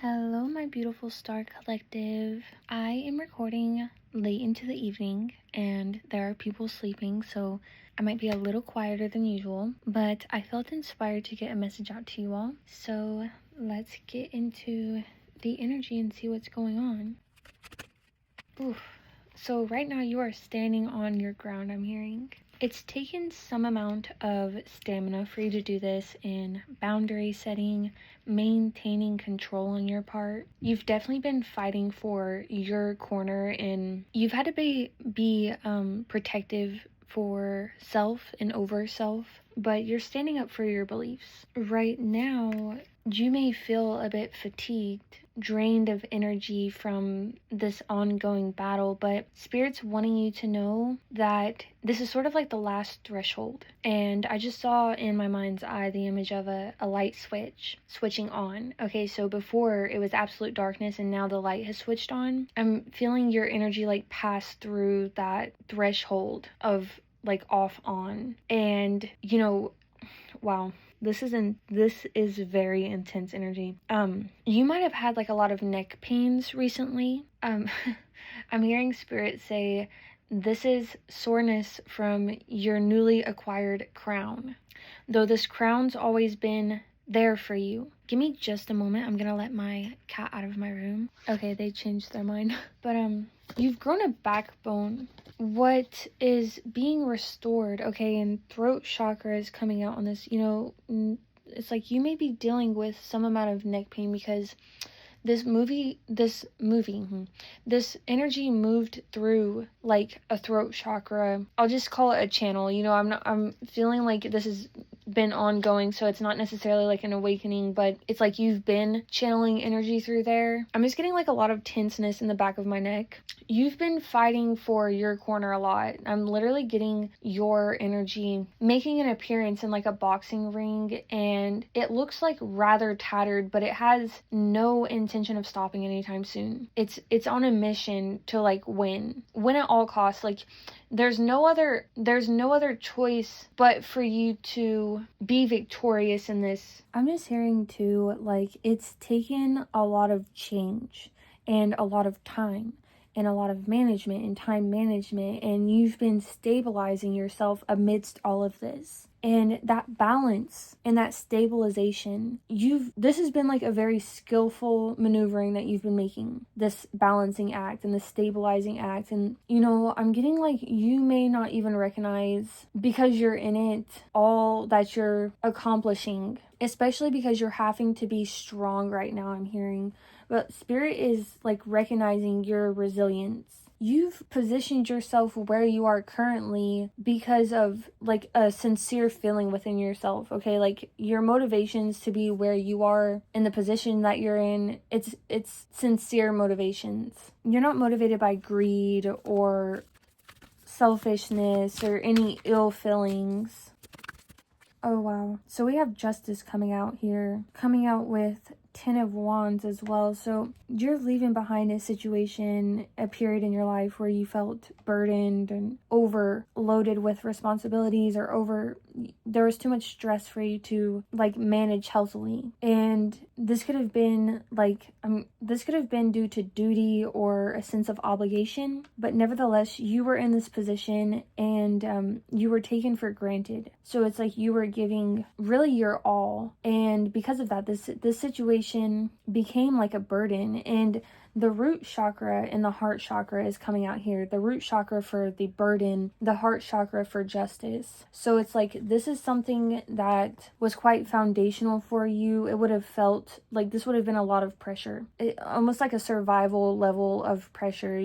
Hello, my beautiful star collective. I am recording late into the evening and there are people sleeping, so I might be a little quieter than usual, but I felt inspired to get a message out to you all. So let's get into the energy and see what's going on. Oof. So right now you are standing on your ground, I'm hearing. It's taken some amount of stamina for you to do this in boundary setting, maintaining control on your part. You've definitely been fighting for your corner and you've had to be protective for self and over self, but you're standing up for your beliefs. Right now, you may feel a bit fatigued, drained of energy from this ongoing battle, but Spirit's wanting you to know that this is sort of like the last threshold. And I just saw in my mind's eye the image of a light switch switching on. Okay, so before it was absolute darkness and now the light has switched on. I'm feeling your energy like pass through that threshold of like off on. And wow. This is very intense energy. You might have had like a lot of neck pains recently. I'm hearing Spirit say this is soreness from your newly acquired crown. Though this crown's always been there for you. Give me just a moment. I'm gonna let my cat out of my room. Okay, they changed their mind. But you've grown a backbone. What is being restored, okay, and throat chakra is coming out on this. It's like you may be dealing with some amount of neck pain because this energy moved through like a throat chakra. I'll just call it a channel. I'm feeling like this has been ongoing, so it's not necessarily like an awakening, but it's like you've been channeling energy through there. I'm just getting like a lot of tenseness in the back of my neck. You've been fighting for your corner a lot. I'm literally getting your energy making an appearance in like a boxing ring, and it looks like rather tattered, but it has no intention of stopping anytime soon. It's on a mission to like win at all costs. Like there's no other choice but for you to be victorious in this. I'm just hearing too, like it's taken a lot of change and a lot of time and a lot of management and time management, and you've been stabilizing yourself amidst all of this. And that balance and that stabilization, this has been like a very skillful maneuvering that you've been making, this balancing act and the stabilizing act. And I'm getting like you may not even recognize, because you're in it, all that you're accomplishing, especially because you're having to be strong right now, I'm hearing. But Spirit is like recognizing your resilience. You've positioned yourself where you are currently because of like a sincere feeling within yourself, okay? Like your motivations to be where you are in the position that you're in, it's sincere motivations. You're not motivated by greed or selfishness or any ill feelings. Oh wow. So we have Justice coming out here, coming out with 10 of Wands as well. So you're leaving behind a situation, a period in your life where you felt burdened and overloaded with responsibilities, or there was too much stress for you to like manage healthily. And this could have been due to duty or a sense of obligation, but nevertheless you were in this position and you were taken for granted. So it's like you were giving really your all, and because of that, this situation became like a burden. And the root chakra and the heart chakra is coming out here. The root chakra for the burden, the heart chakra for justice. So it's like this is something that was quite foundational for you. It would have felt like this would have been a lot of pressure, almost like a survival level of pressure,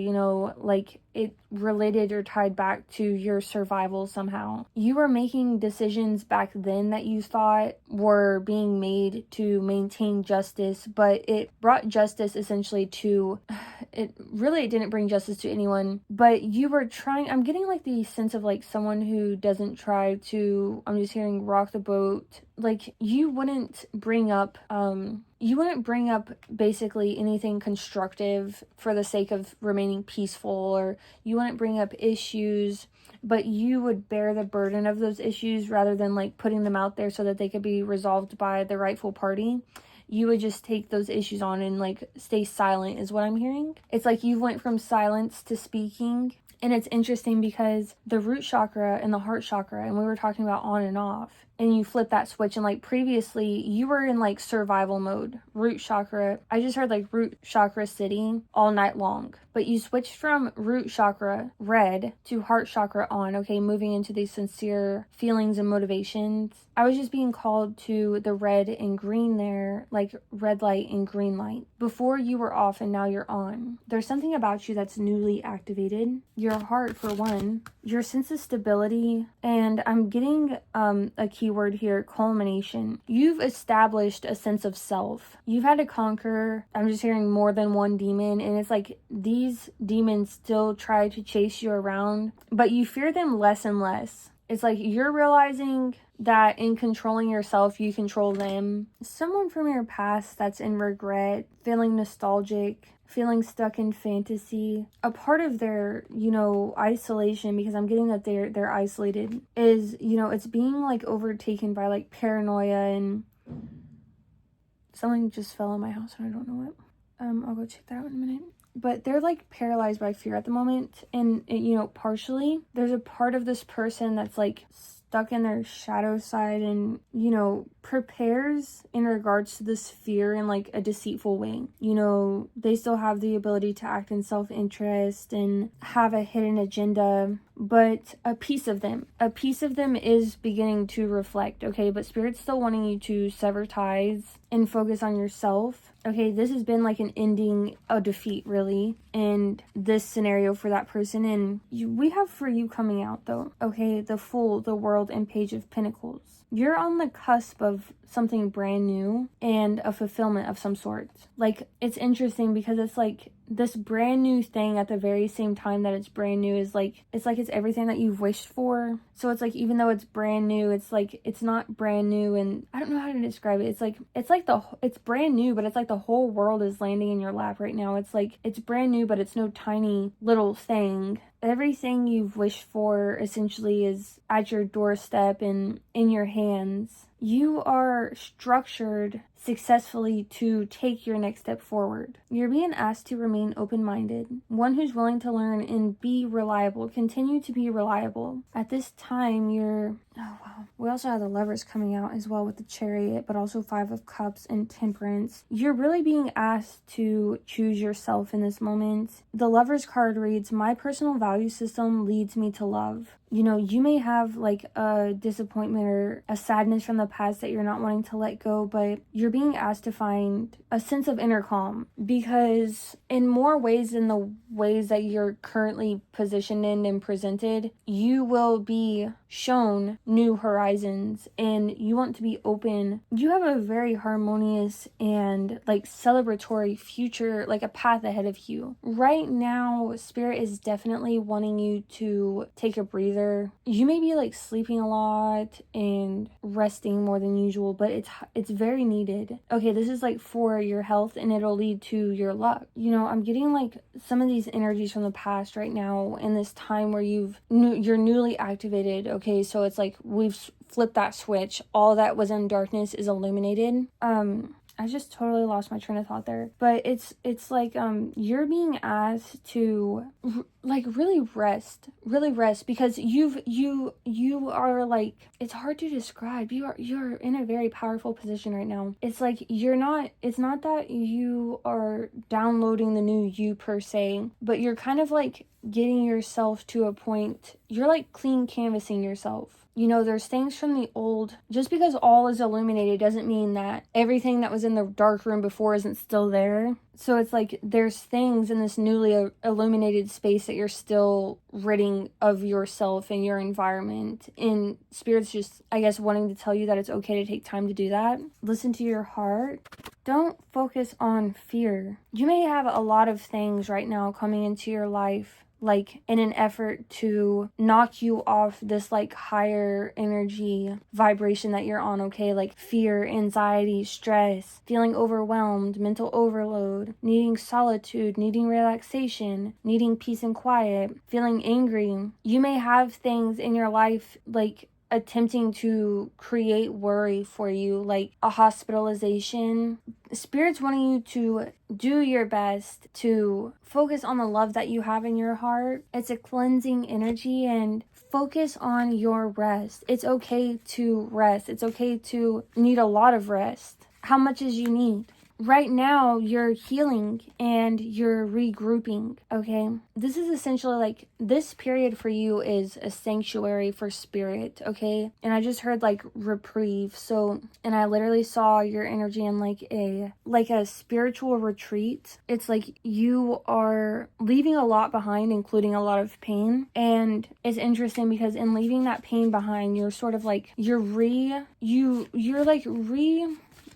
like it related or tied back to your survival somehow. You were making decisions back then that you thought were being made to maintain justice, but it brought justice essentially to, it didn't bring justice to anyone, but you were trying. I'm getting like the sense of like someone who doesn't try to, I'm just hearing rock the boat. Like you wouldn't bring up basically anything constructive for the sake of remaining peaceful, or you wouldn't bring up issues, but you would bear the burden of those issues rather than like putting them out there so that they could be resolved by the rightful party. you would just take those issues on and like stay silent is what I'm hearing. It's like you went from silence to speaking. And it's interesting because the root chakra and the heart chakra, and we were talking about on and off, and you flip that switch, and like previously you were in like survival mode. Root chakra, I just heard like root chakra sitting all night long, but you switched from root chakra red to heart chakra on, okay, moving into these sincere feelings and motivations. I was just being called to the red and green there, like red light and green light. Before you were off and now you're on. There's something about you that's newly activated. Your heart, for one, your sense of stability, and I'm getting a keyword here, culmination. You've established a sense of self. You've had to conquer, I'm just hearing more than one demon, and it's like these demons still try to chase you around, but you fear them less and less. It's like you're realizing that in controlling yourself, you control them. Someone from your past that's in regret, feeling nostalgic, feeling stuck in fantasy. A part of their, isolation, because I'm getting that they're isolated, is, it's being like overtaken by like paranoia, and something just fell in my house and I don't know what. I'll go check that out in a minute. But they're like paralyzed by fear at the moment. And, partially, there's a part of this person that's like stuck in their shadow side and, prepares in regards to this fear in like a deceitful way. They still have the ability to act in self-interest and have a hidden agenda, but a piece of them is beginning to reflect, okay? But Spirit's still wanting you to sever ties and focus on yourself. Okay, this has been like an ending, a defeat really, in this scenario for that person. And we have for you coming out though, okay? The Fool, the World, and Page of Pentacles. You're on the cusp of something brand new and a fulfillment of some sort. Like, it's interesting because it's like this brand new thing at the very same time that it's brand new is like, it's everything that you've wished for. So it's like, even though it's brand new, it's like, it's not brand new, and I don't know how to describe it. It's brand new, but it's like the whole world is landing in your lap right now. It's like, it's brand new, but it's no tiny little thing. Everything you've wished for essentially is at your doorstep and in your hands. You are structured successfully to take your next step forward. You're being asked to remain open-minded, one who's willing to learn and be reliable. Continue to be reliable. At this time, we also have the Lovers coming out as well with the Chariot, but also Five of Cups and Temperance. You're really being asked to choose yourself in this moment. The Lovers card reads, my personal value system leads me to love. You may have like a disappointment or a sadness from the past that you're not wanting to let go, but you're being asked to find a sense of inner calm, because in more ways than the ways that you're currently positioned in and presented, you will be shown new horizons and you want to be open. You have a very harmonious and like celebratory future, like a path ahead of you. Right now, Spirit is definitely wanting you to take a breather. You may be like sleeping a lot and resting more than usual, but it's very needed. Okay, this is like for your health and it'll lead to your luck. I'm getting like some of these energies from the past right now in this time where you're newly activated. Okay, so it's like we've flipped that switch. All that was in darkness is illuminated. I just totally lost my train of thought there. But it's like you're being asked to really rest because you are like, it's hard to describe. You're in a very powerful position right now. It's like it's not that you are downloading the new you per se, but you're kind of like getting yourself to a point, you're like clean canvassing yourself. There's things from the old. Just because all is illuminated doesn't mean that everything that was in the dark room before isn't still there. So it's like there's things in this newly illuminated space that you're still ridding of yourself and your environment. And Spirit's just, I guess, wanting to tell you that it's okay to take time to do that. Listen to your heart. Don't focus on fear. You may have a lot of things right now coming into your life, like in an effort to knock you off this like higher energy vibration that you're on, okay? Like fear, anxiety, stress, feeling overwhelmed, mental overload, needing solitude, needing relaxation, needing peace and quiet, feeling angry. You may have things in your life like attempting to create worry for you, like a hospitalization. Spirit's wanting you to do your best to focus on the love that you have in your heart. It's a cleansing energy, and focus on your rest. It's okay to rest. It's okay to need a lot of rest. How much as you need? Right now, you're healing and you're regrouping, okay? This is essentially like, this period for you is a sanctuary for spirit, okay? And I just heard like reprieve. So, and I literally saw your energy in like a spiritual retreat. It's like you are leaving a lot behind, including a lot of pain. And it's interesting because in leaving that pain behind, you're sort of like,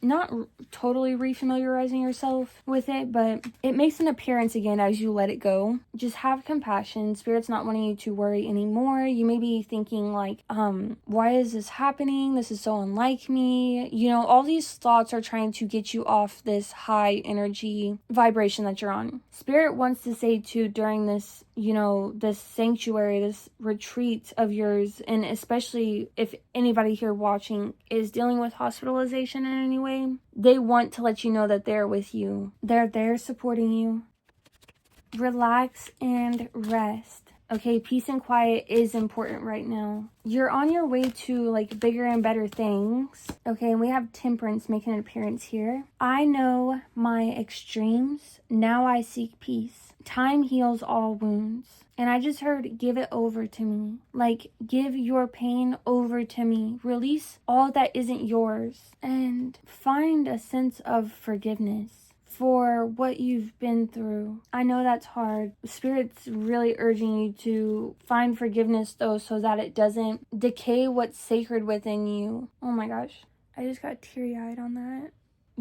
not totally refamiliarizing yourself with it, but it makes an appearance again as you let it go. Just have compassion. Spirit's not wanting you to worry anymore. You may be thinking like, why is this happening? This is so unlike me. You know, all these thoughts are trying to get you off this high energy vibration that you're on. Spirit wants to say too, during this, you know, this sanctuary, this retreat of yours, and especially if anybody here watching is dealing with hospitalization in any way, they want to let you know that they're with you. They're there supporting you. Relax and rest. Okay, peace and quiet is important right now. You're on your way to like bigger and better things. Okay, and we have Temperance making an appearance here. I know my extremes. Now I seek peace. Time heals all wounds. And I just heard, give it over to me. Like, give your pain over to me. Release all that isn't yours. And find a sense of forgiveness for what you've been through. I know that's hard. Spirit's really urging you to find forgiveness though, so that it doesn't decay what's sacred within you. Oh my gosh. I just got teary-eyed on that.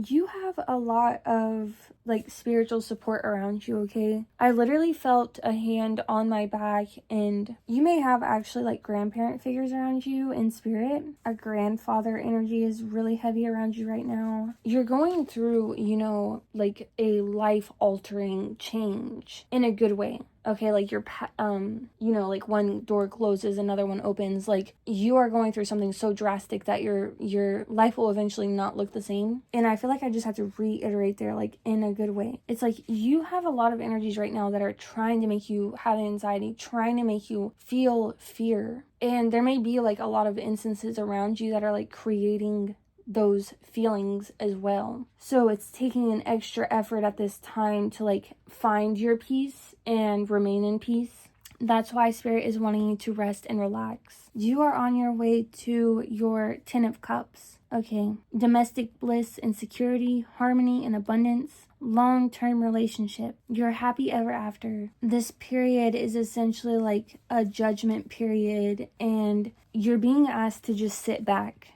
You have a lot of like spiritual support around you, okay? I literally felt a hand on my back, and you may have actually like grandparent figures around you in spirit. A grandfather energy is really heavy around you right now. You're going through, you know, like a life-altering change in a good way. Okay, like you're, you know, like one door closes, another one opens. Like you are going through something so drastic that your life will eventually not look the same. And I feel like I just have to reiterate there, like in a good way. It's like you have a lot of energies right now that are trying to make you have anxiety, trying to make you feel fear. And there may be like a lot of instances around you that are like creating those feelings as well. So it's taking an extra effort at this time to like find your peace and remain in peace. That's why Spirit is wanting you to rest and relax. You are on your way to your 10 of Cups. Okay, domestic bliss and security, harmony and abundance, long-term relationship. You're happy ever after. This period is essentially like a judgment period, and you're being asked to just sit back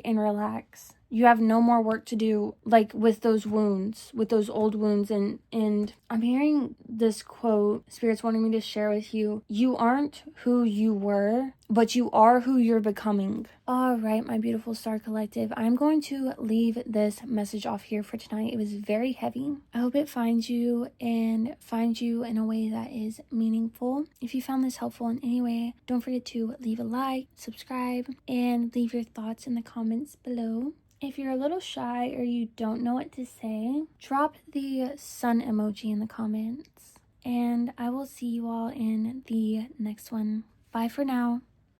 and relax. You have no more work to do, like with those wounds, with those old wounds. And I'm hearing this quote Spirit's wanting me to share with you. You aren't who you were, but you are who you're becoming. All right, my beautiful Star Collective, I'm going to leave this message off here for tonight. It was very heavy. I hope it finds you and finds you in a way that is meaningful. If you found this helpful in any way, don't forget to leave a like, subscribe, and leave your thoughts in the comments below. If you're a little shy or you don't know what to say, drop the sun emoji in the comments. And I will see you all in the next one. Bye for now.